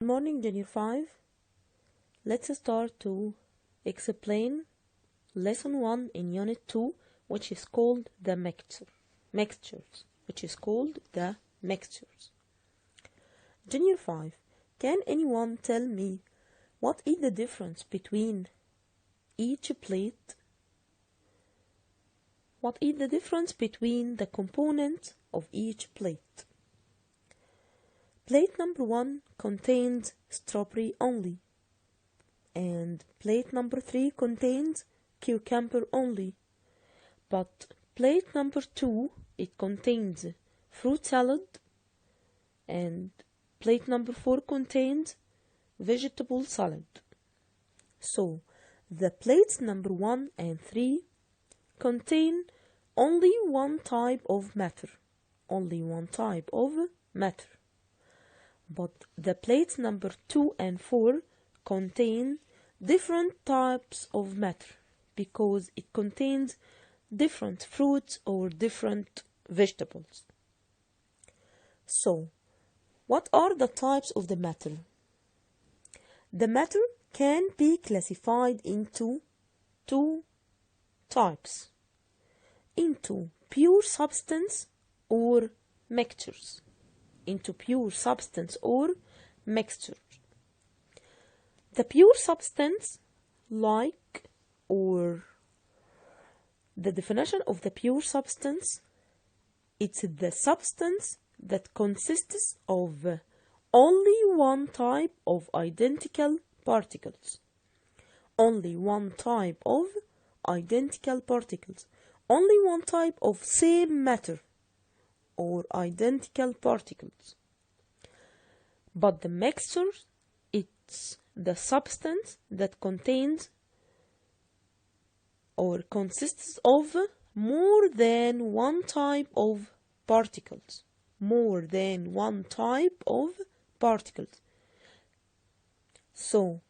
Morning, Junior 5. Let's start to explain lesson 1 in unit 2, which is called the mixtures. Junior 5, can anyone tell me what is the difference between each plate? What is the difference between the components of each plate? Plate number 1 contains strawberry only, and plate number 3 contains cucumber only. But plate number 2, it contains fruit salad, and plate number 4 contains vegetable salad. So the plates number 1 and 3 contain only one type of matter. But the plates number 2 and 4 contain different types of matter because it contains different fruits or different vegetables. So, what are the types of the matter? The matter can be classified into two types, into pure substance or mixtures. The pure substance, or the definition of the pure substance, it's the substance that consists of only one type of identical particles. Only one type of same matter or identical particles. But the mixture, it's the substance that contains or consists of more than one type of particles. So,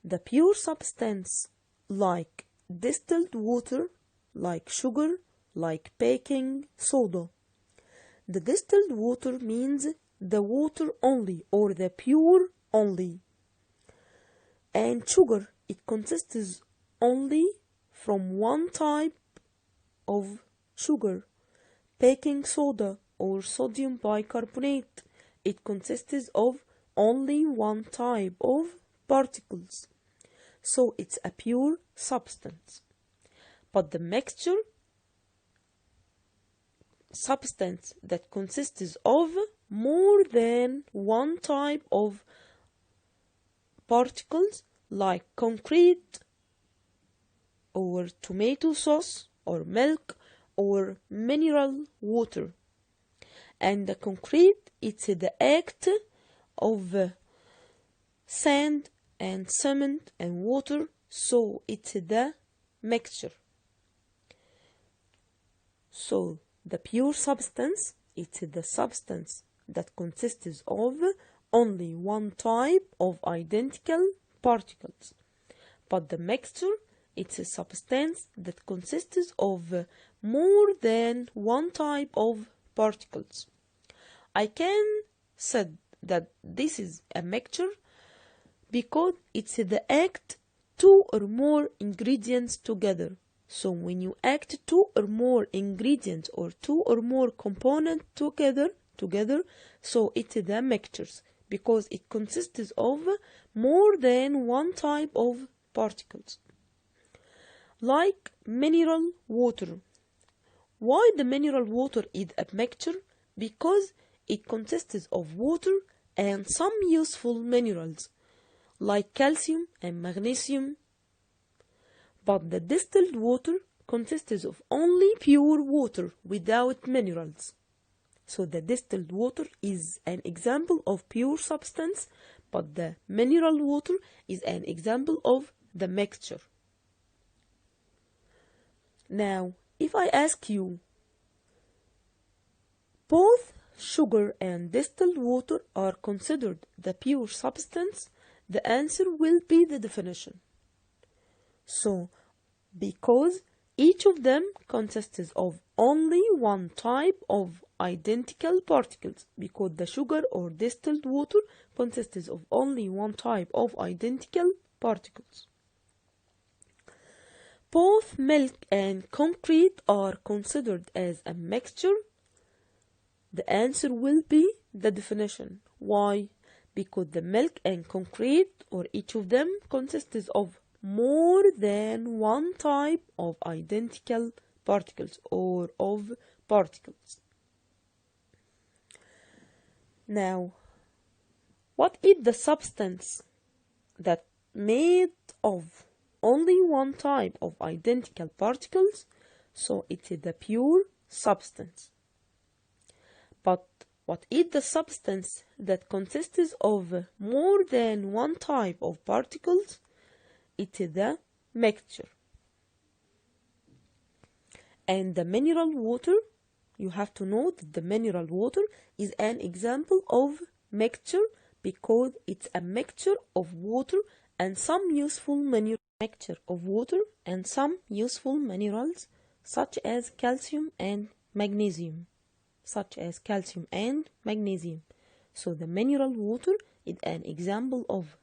the pure substance, like distilled water, like sugar, like baking soda. The distilled water means the water only or the pure only. And sugar, it consists only from one type of sugar. Baking soda or sodium bicarbonate, it consists of only one type of particles. So it's a pure substance. But the mixture, substance that consists of more than one type of particles, like concrete or tomato sauce or milk or mineral water. And the concrete, it's the act of sand and cement and water, so it's the mixture. So the pure substance, it's the substance that consists of only one type of identical particles. But the mixture, it's a substance that consists of more than one type of particles. I can say that this is a mixture because it's the act two or more ingredients together. So when you act two or more ingredients or two or more components together, so it's the mixtures because it consists of more than one type of particles. Like mineral water. Why the mineral water is a mixture? Because it consists of water and some useful minerals like calcium and magnesium. But the distilled water consists of only pure water without minerals. So the distilled water is an example of pure substance, but the mineral water is an example of the mixture. Now, if I ask you, both sugar and distilled water are considered the pure substance, the answer will be the definition. So, because each of them consists of only one type of identical particles, because the sugar or distilled water consists of only one type of identical particles. Both milk and concrete are considered as a mixture. The answer will be the definition. Why? Because the milk and concrete, or each of them, consists of more than one type of identical particles or of particles. Now, what is the substance that made of only one type of identical particles? So it is the pure substance. But what is the substance that consists of more than one type of particles? It is the mixture. And the mineral water, you have to know that the mineral water is an example of mixture, because it's a mixture of water and some useful minerals. Mixture of water and some useful minerals, such as calcium and magnesium. So the mineral water is an example of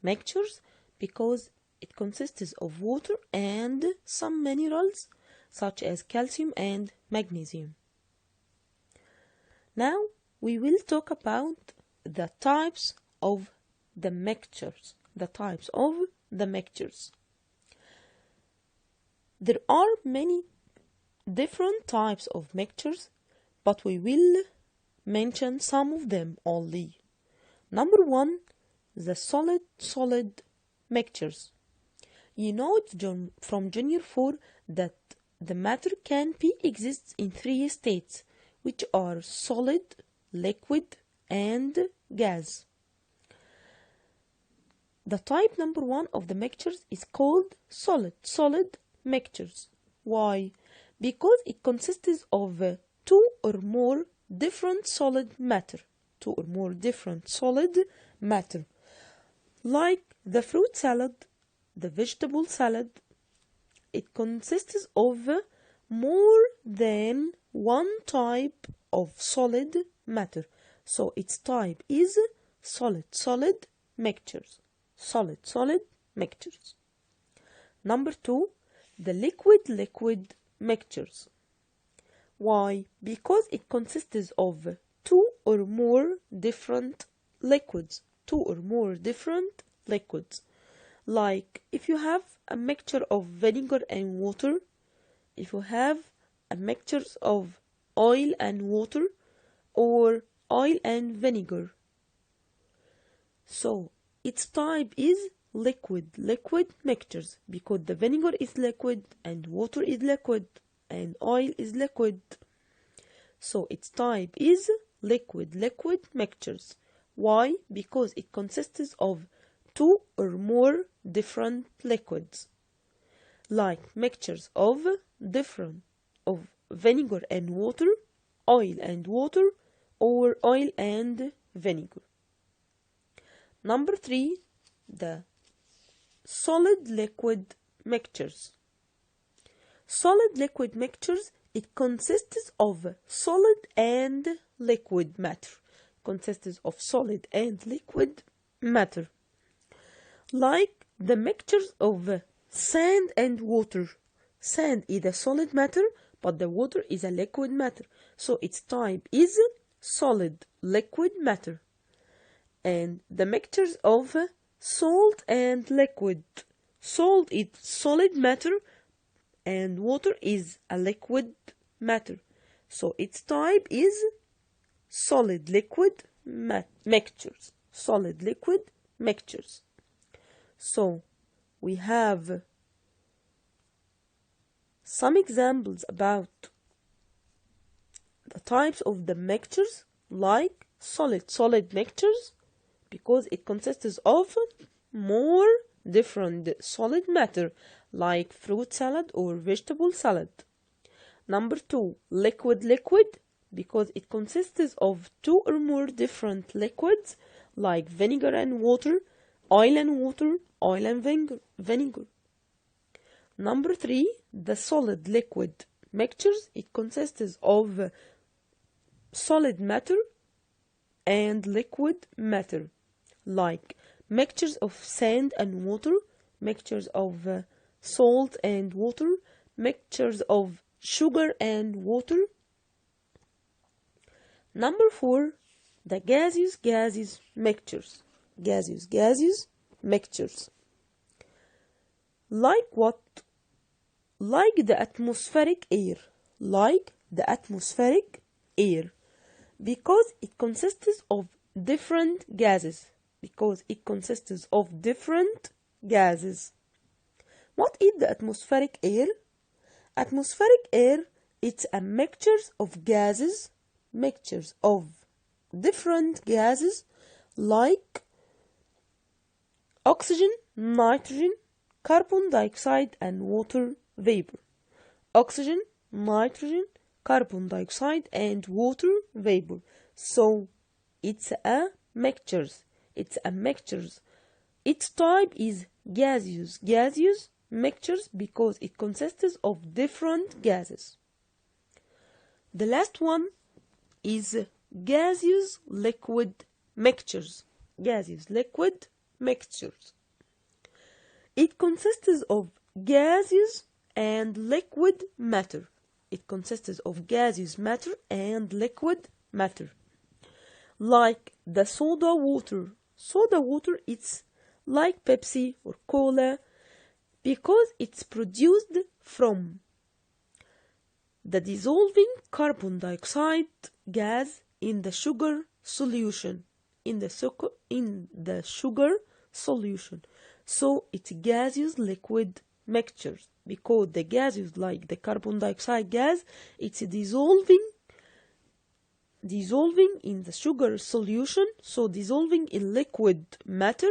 mixtures, because it consists of water and some minerals, such as calcium and magnesium. Now we will talk about the types of the mixtures. There are many different types of mixtures, but we will mention some of them only. Number one, the solid mixtures. You know it from Junior 4 that the matter can exist in three states, which are solid, liquid, and gas. The type number one of the mixtures is called solid mixtures. Why? Because it consists of two or more different solid matter. Like the fruit salad, the vegetable salad, it consists of more than one type of solid matter. So its type is solid mixtures. Number two, the liquid mixtures. Why? Because it consists of two or more different liquids. Like if you have a mixture of vinegar and water, if you have a mixture of oil and water, or oil and vinegar. So its type is liquid mixtures, because the vinegar is liquid and water is liquid and oil is liquid. So its type is liquid mixtures. Why? Because it consists of two or more different liquids, like mixtures of vinegar and water, oil and water, or oil and vinegar. Number three, the solid liquid mixtures. Solid liquid mixtures, it consists of solid and liquid matter. Like the mixtures of sand and water. Sand is a solid matter, but the water is a liquid matter. So its type is solid liquid matter. And the mixtures of salt and liquid. Salt is solid matter and water is a liquid matter. So its type is solid liquid mixtures. So we have some examples about the types of the mixtures, like solid mixtures, because it consists of more different solid matter, like fruit salad or vegetable salad. Number two, liquid, because it consists of two or more different liquids, like vinegar and water, oil and water, oil and vinegar. Number 3, the solid liquid mixtures. It consists of solid matter and liquid matter, like mixtures of sand and water, mixtures of salt and water, mixtures of sugar and water. Number 4, the gaseous mixtures. Gaseous mixtures. Like what? Like the atmospheric air. Like the atmospheric air. Because it consists of different gases. Because it consists of different gases. What is the atmospheric air? Atmospheric air, it's a mixture of gases, mixtures of different gases like oxygen, nitrogen, carbon dioxide and water vapor. Oxygen, nitrogen, carbon dioxide and water vapor. So it's a mixture. It's a mixture. Its type is gaseous mixtures because it consists of different gases. The last one is gaseous liquid mixtures. Gaseous liquid mixtures. It consists of gaseous and liquid matter. It consists of gaseous matter and liquid matter. Like the soda water. Soda water, it's like Pepsi or Cola because it's produced from the dissolving carbon dioxide gas in the sugar solution. So it's gaseous liquid mixtures because the gases like the carbon dioxide gas, it's dissolving in the sugar solution, so dissolving in liquid matter,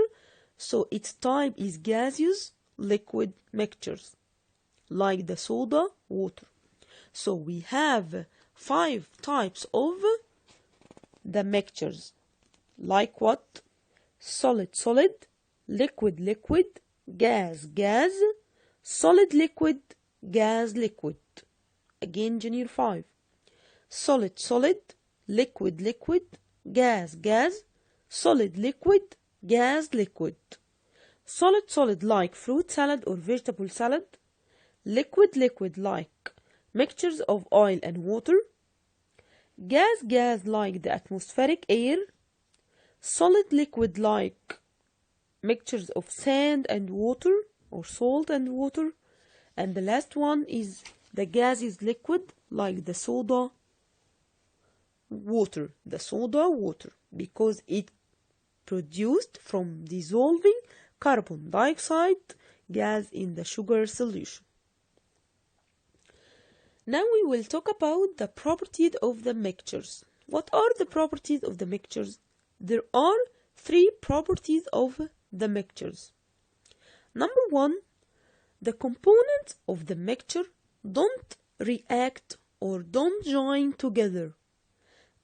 so its type is gaseous liquid mixtures like the soda water. So we have 5 types of the mixtures. Like what? Solid, liquid, gas, solid, gas, liquid. Again, Junior 5. Solid, liquid, gas, solid, gas, liquid. Solid like fruit salad or vegetable salad. Liquid like mixtures of oil and water. Gas like the atmospheric air. Solid liquid like mixtures of sand and water or salt and water. And the last one is the gaseous liquid like the soda water. The soda water because it produced from dissolving carbon dioxide gas in the sugar solution. Now we will talk about the properties of the mixtures. What are the properties of the mixtures? There are 3 properties of the mixtures. Number 1, the components of the mixture don't react or don't join together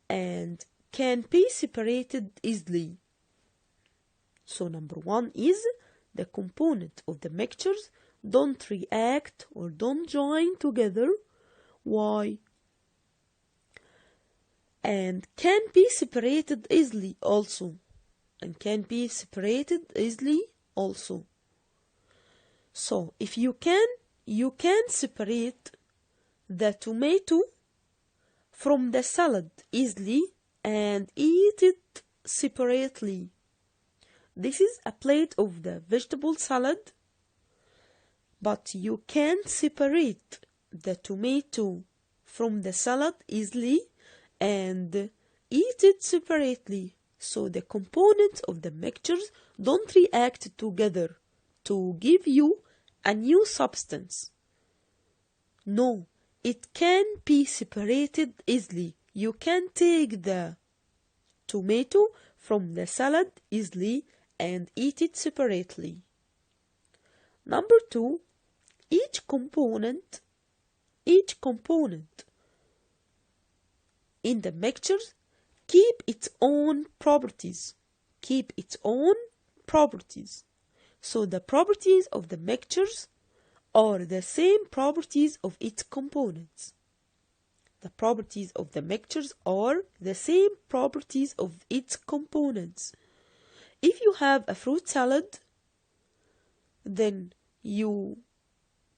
and can be separated easily. So number 1 is the component of the mixtures don't react or don't join together. Why? And can be separated easily also. So if you can separate the tomato from the salad easily and eat it separately. This is a plate of the vegetable salad, but you can separate the tomato from the salad easily and eat it separately. So the components of the mixtures don't react together to give you a new substance. No, it can be separated easily. You can take the tomato from the salad easily and eat it separately. Number 2, each component in the mixtures keep its own properties. So the properties of the mixtures are the same properties of its components. The properties of the mixtures are the same properties of its components. If you have a fruit salad, then you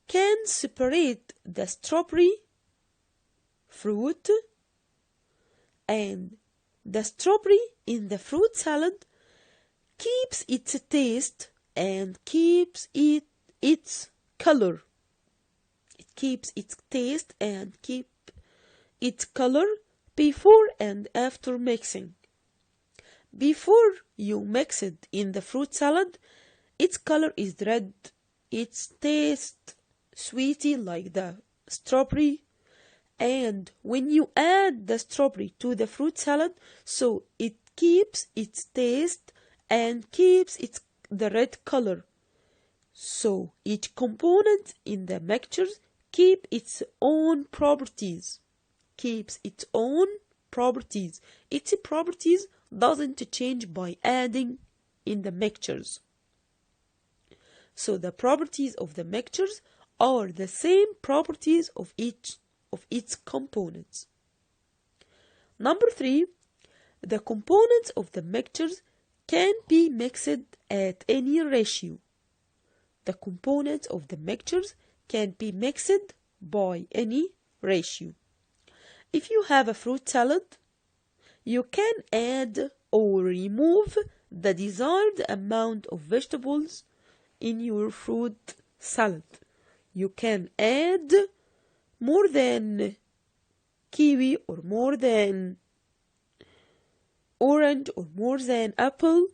can separate the strawberry fruit, and the strawberry in the fruit salad keeps its taste and keeps its color. It keeps its taste and keeps its color before and after mixing. Before you mix it in the fruit salad, its color is red, its taste sweety like the strawberry, and when you add the strawberry to the fruit salad, so it keeps its taste and keeps the red color. So each component in the mixtures keeps its own properties. Its properties doesn't change by adding in the mixtures. So the properties of the mixtures are the same properties of its components. Number 3, the components of the mixtures can be mixed at any ratio. The components of the mixtures can be mixed by any ratio. If you have a fruit salad, you can add or remove the desired amount of vegetables in your fruit salad. You can add more than kiwi or more than orange or more than apple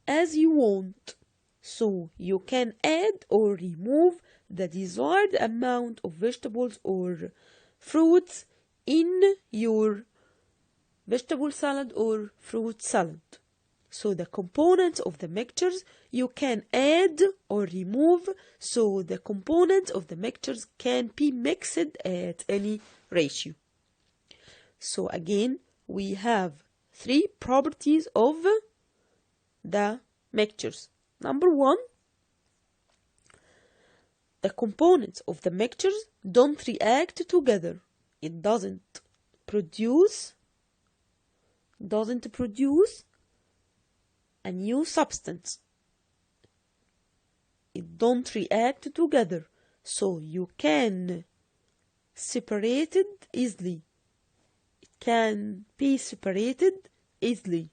as you want. So you can add or remove the desired amount of vegetables or fruits in your vegetable salad or fruit salad. So the components of the mixtures you can add or remove, so the components of the mixtures can be mixed at any ratio. So again, we have 3 properties of the mixtures. Number 1, the components of the mixtures don't react together. It doesn't produce a new substance. It don't react together, so you can separate it easily. It can be separated easily.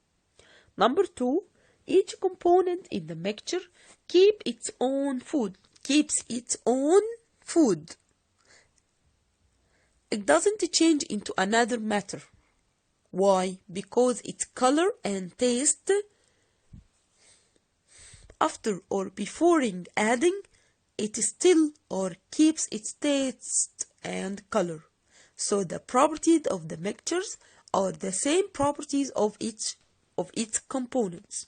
Number 2, each component in the mixture keeps its own food. It doesn't change into another matter. Why? Because its color and taste after or before adding, it still or keeps its taste and color. So the properties of the mixtures are the same properties of its components.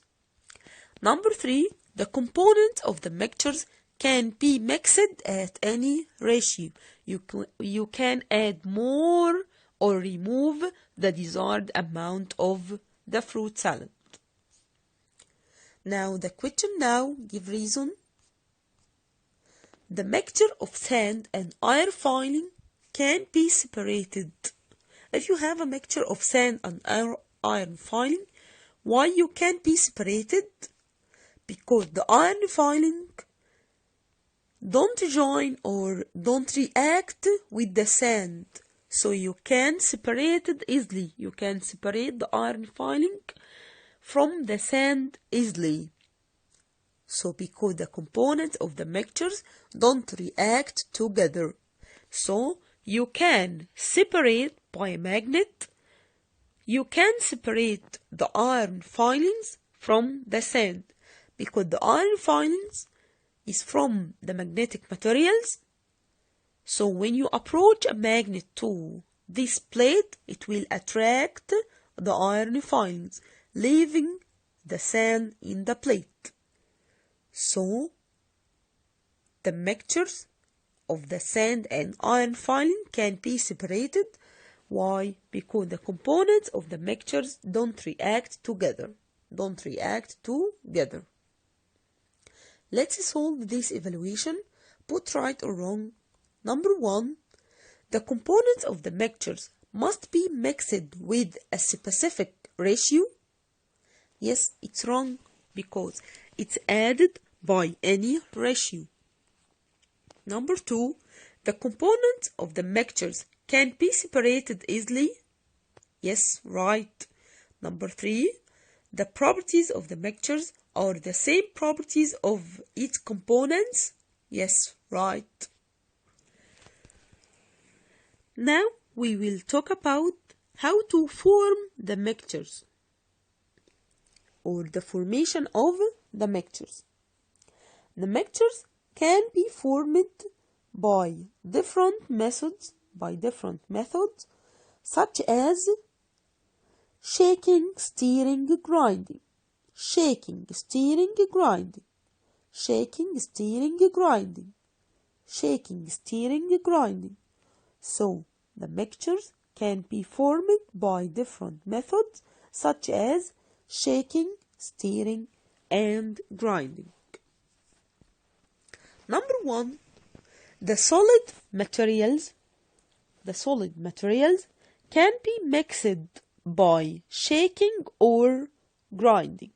Number 3, the components of the mixtures can be mixed at any ratio. You can add more or remove the desired amount of the fruit salad. Now the question give reason. The mixture of sand and iron filling can be separated. If you have a mixture of sand and iron filling, why you can't be separated? Because the iron filling don't join or don't react with the sand. So you can separate it easily. You can separate the iron filling from the sand easily. So because the components of the mixtures don't react together. So you can separate by a magnet. You can separate the iron filings from the sand. Because the iron filings is from the magnetic materials. So when you approach a magnet to this plate, it will attract the iron filings, leaving the sand in the plate. So the mixtures of the sand and iron filing can be separated. Why? Because the components of the mixtures don't react together. Let's solve this evaluation. Put right or wrong. Number 1. The components of the mixtures must be mixed with a specific ratio. Yes, it's wrong because it's added by any ratio. Number 2. The components of the mixtures can be separated easily. Yes, right. Number 3. The properties of the mixtures are the same properties of its components. Yes, right. Now we will talk about how to form the mixtures or the formation of the mixtures. The mixtures can be formed by different methods, such as shaking, stirring, grinding, shaking, stirring, grinding, shaking, stirring, grinding, shaking, stirring, grinding. So the mixtures can be formed by different methods such as shaking, stirring, and grinding. Number 1, the solid materials can be mixed by shaking or grinding.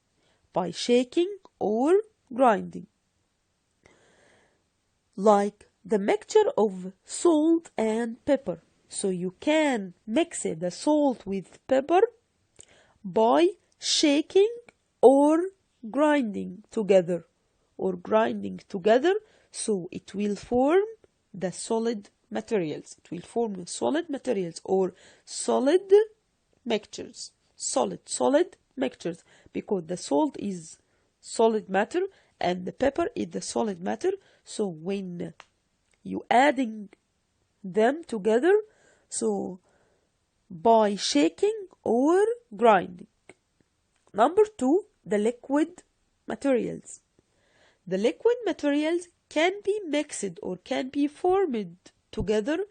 By shaking or grinding. Like the mixture of salt and pepper. So you can mix the salt with pepper by shaking or grinding together. So it will form the solid materials. It will form solid materials or solid mixtures. Solid mixtures, because the salt is solid matter and the pepper is the solid matter. So when you adding them together, so by shaking or grinding. Number 2, the liquid materials. The liquid materials can be mixed or can be formed together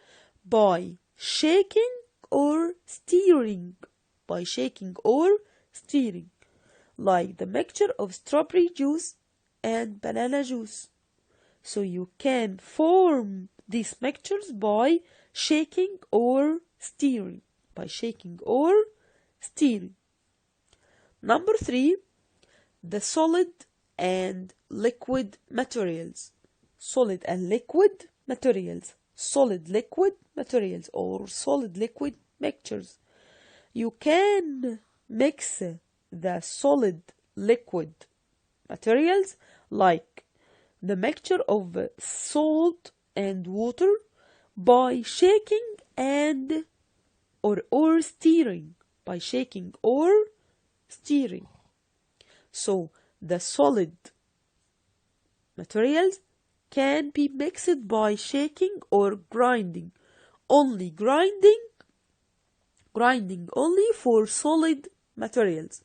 by shaking or stirring. Like the mixture of strawberry juice and banana juice. So you can form these mixtures by shaking or stirring. Number 3, the solid and liquid materials. Solid liquid materials or solid liquid mixtures. You can mix the solid liquid materials like the mixture of salt and water by shaking or stirring. So the solid materials can be mixed by shaking or grinding. Grinding only for solid materials.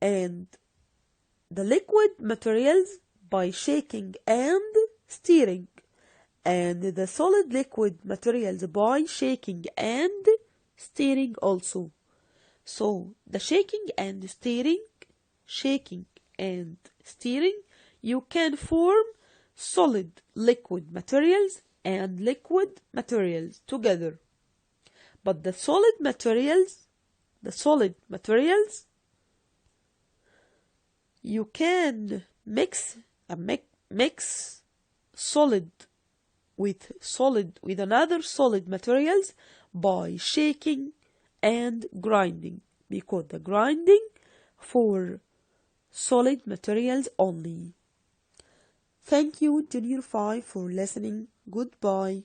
And the liquid materials by shaking and stirring. And the solid liquid materials by shaking and stirring also. So the shaking and stirring, you can form solid liquid materials and liquid materials together. But the solid materials, you can mix solid with another solid materials by shaking and grinding, because the grinding for solid materials only. Thank you, Junior 5, for listening. Goodbye.